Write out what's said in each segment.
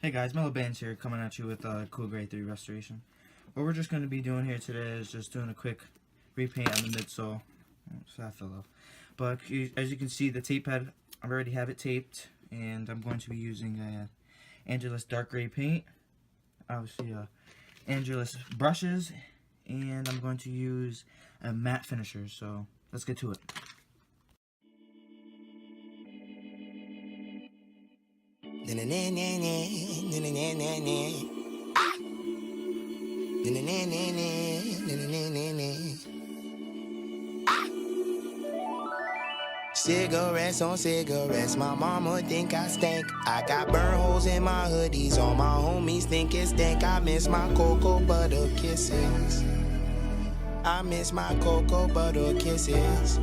Hey guys, Mellow Bands here, coming at you with Cool Grade 3 Restoration. What we're just going to be doing here today is just doing a quick repaint on the midsole. So that fell off. But as you can see, the tape pad, I already have it taped, and I'm going to be using Angelus dark gray paint, obviously Angelus brushes, and I'm going to use a matte finisher. So let's get to it. Cigarettes on cigarettes, my mama think I stink. I got burn holes in my hoodies, all my homies think it stink. I miss my cocoa butter kisses. I miss my cocoa butter kisses.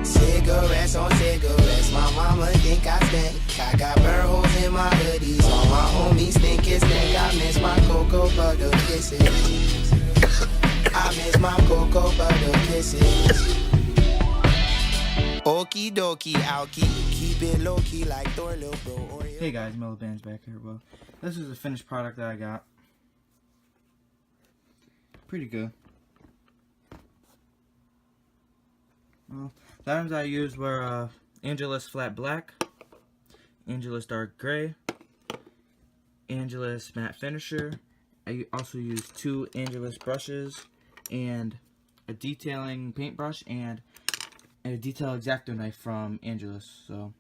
Cigarettes on cigarettes, my mama think I stink. I got burn holes in my hoodies, all my homies think it stink. I miss my cocoa butter kisses. I miss my cocoa butter kisses. Okie dokie, I'll keep it low key like Thor, little bro. Hey guys, Mellow Bands back here. Well, this is the finished product that I got. Pretty good. Well, the items I used were Angelus flat black, Angelus dark gray, Angelus matte finisher. I also used 2 Angelus brushes and a detailing paintbrush and a detail X-Acto knife from Angelus. So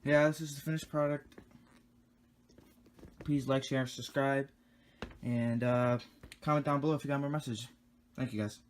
yeah, this is the finished product. Please like, share, and subscribe, and comment down below if you got more message. Thank you guys.